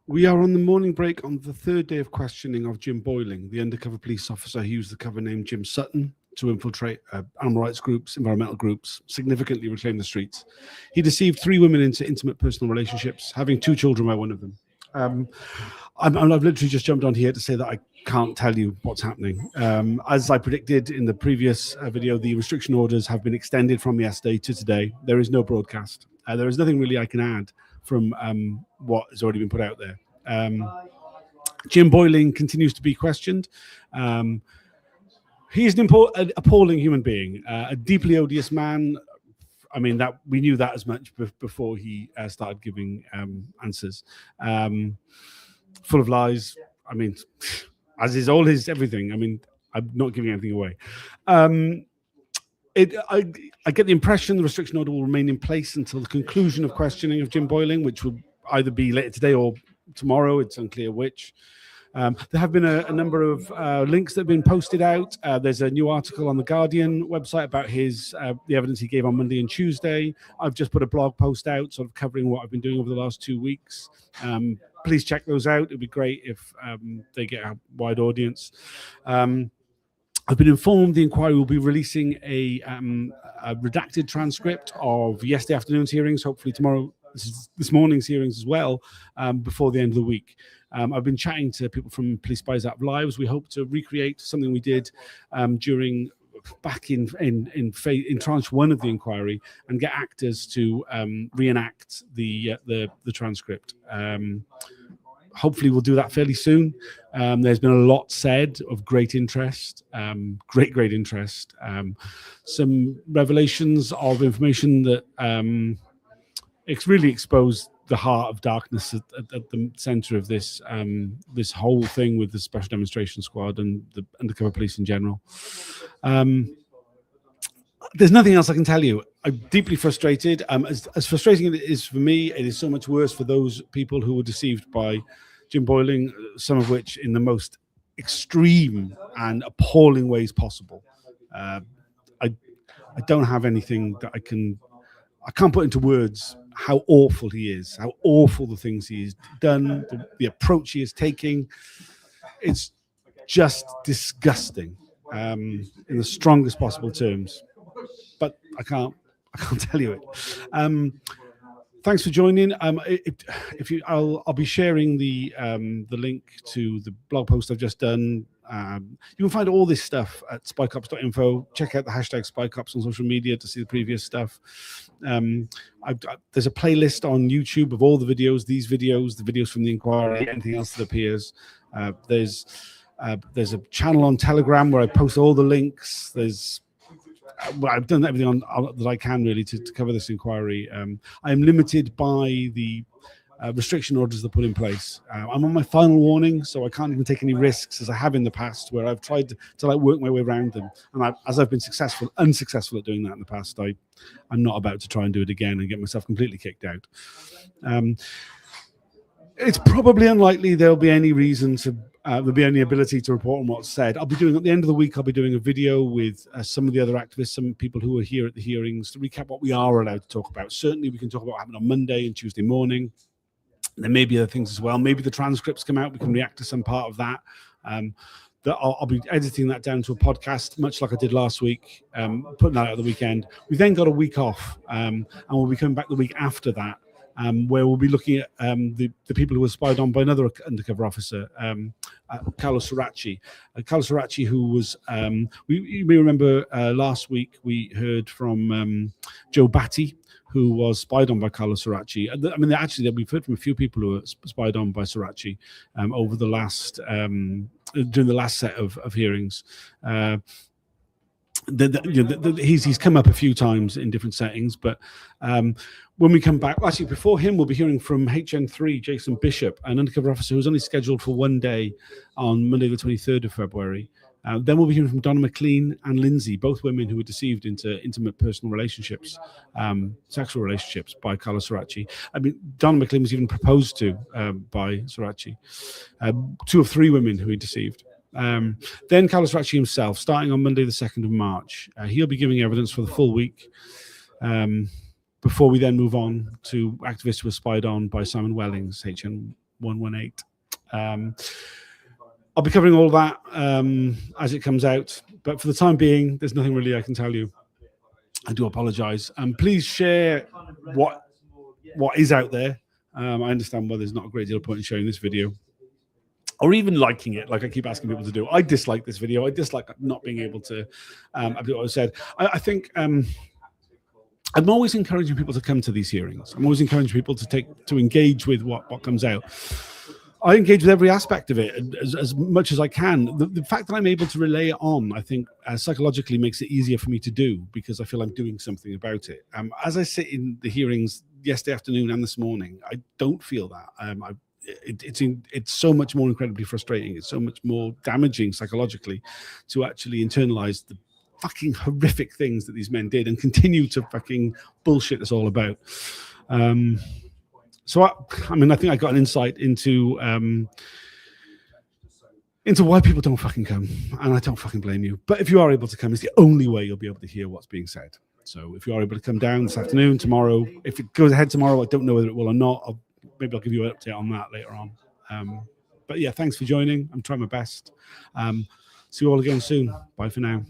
We are on the morning break on the third day of questioning of Jim Boyling, the undercover police officer who used the cover name Jim Sutton to infiltrate animal rights groups, environmental groups, significantly reclaim the streets. He deceived 3 women into intimate personal relationships, having 2 children by one of them. I've literally just jumped on here to say that I can't tell you what's happening. As I predicted in the previous video, the restriction orders have been extended from yesterday to today. There is no broadcast. There is nothing really I can add from what has already been put out there. Jim Boyling continues to be questioned. He's an appalling human being, a deeply odious man. I mean, that we knew that as much before he started giving answers. Full of lies. I mean, as is all his everything. I mean, I'm not giving anything away. I get the impression the restriction order will remain in place until the conclusion of questioning of Jim Boyling, which will either be later today or tomorrow. It's unclear which. There have been a number of links that have been posted out. There's a new article on the Guardian website about the evidence he gave on Monday and Tuesday. I've just put a blog post out sort of covering what I've been doing over the last 2 weeks. Please check those out. It'd be great if they get a wide audience. I've been informed the inquiry will be releasing a redacted transcript of yesterday afternoon's hearings, hopefully tomorrow, this morning's hearings as well, before the end of the week. I've been chatting to people from Police Spies Out of Lives. We hope to recreate something we did back in tranche 1 of the inquiry and get actors to reenact the transcript. Hopefully we'll do that fairly soon. There's been a lot said of great interest, great interest. Some revelations of information that it's really exposed the heart of darkness at the center of this this whole thing with the Special Demonstration Squad and the undercover police in general. There's nothing else I can tell you. I'm deeply frustrated. As frustrating as it is for me, it is so much worse for those people who were deceived by Jim Boyling, some of which in the most extreme and appalling ways possible. I don't have anything that I can't put into words how awful he is, how awful the things he's done, the approach he is taking. It's just disgusting in the strongest possible terms. But I can't tell you it. Thanks for joining. I'll be sharing the link to the blog post I've just done. You can find all this stuff at spycops.info. Check out the hashtag spycops on social media to see the previous stuff. There's a playlist on YouTube of all the videos, the videos from the inquiry, anything else that appears. There's a channel on Telegram where I post all the links. I've done everything that I can really to cover this inquiry. I am limited by the restriction orders that are put in place. I'm on my final warning, so I can't even take any risks as I have in the past, where I've tried to work my way around them. And as I've been unsuccessful at doing that in the past, I'm not about to try and do it again and get myself completely kicked out. It's probably unlikely there'll be any reason to there'll be any ability to report on what's said. At the end of the week, I'll be doing a video with some of the other activists, some people who were here at the hearings, to recap what we are allowed to talk about. Certainly, we can talk about what happened on Monday and Tuesday morning. There may be other things as well. Maybe the transcripts come out. We can react to some part of that. I'll be editing that down to a podcast, much like I did last week, putting that out at the weekend. We then got a week off, and we'll be coming back the week after that, where we'll be looking at the people who were spied on by another undercover officer, Carlos Sorachi. Carlos Sorachi, who was, you may remember last week we heard from Joe Batty, who was spied on by Carlos Sorachi. I mean, actually, we've heard from a few people who were spied on by Sorachi over the last, during the last set of hearings. He's come up a few times in different settings, but when we come back, actually before him, we'll be hearing from HN3 Jason Bishop, an undercover officer who's only scheduled for one day on Monday the 23rd of February. Then we'll be hearing from Donna McLean and Lindsay, both women who were deceived into intimate personal relationships, sexual relationships by Carlos Sorachi. I mean, Donna McLean was even proposed to by Sorachi. 2 of 3 women who he deceived. Then Carlos Sorachi himself, starting on Monday the 2nd of March, he'll be giving evidence for the full week before we then move on to activists who were spied on by Simon Wellings, HN1 118. I'll be covering all that as it comes out, but for the time being, there's nothing really I can tell you. I do apologize. Please share what is out there. I understand why there's not a great deal of point in sharing this video, or even liking it, like I keep asking people to do. I dislike this video. I dislike not being able to do what I said. I think I'm always encouraging people to come to these hearings. I'm always encouraging people to engage with what comes out. I engage with every aspect of it as much as I can. The fact that I'm able to relay it on, I think, psychologically makes it easier for me to do, because I feel I'm doing something about it. As I sit in the hearings yesterday afternoon and this morning, I don't feel that. It's so much more incredibly frustrating. It's so much more damaging psychologically to actually internalize the fucking horrific things that these men did and continue to fucking bullshit us all about. So I mean, I think I got an insight into why people don't fucking come, and I don't fucking blame you. But if you are able to come, it's the only way you'll be able to hear what's being said. So if you are able to come down this afternoon, tomorrow, if it goes ahead tomorrow, I don't know whether it will or not. Maybe I'll give you an update on that later on. But yeah, thanks for joining. I'm trying my best. See you all again soon. Bye for now.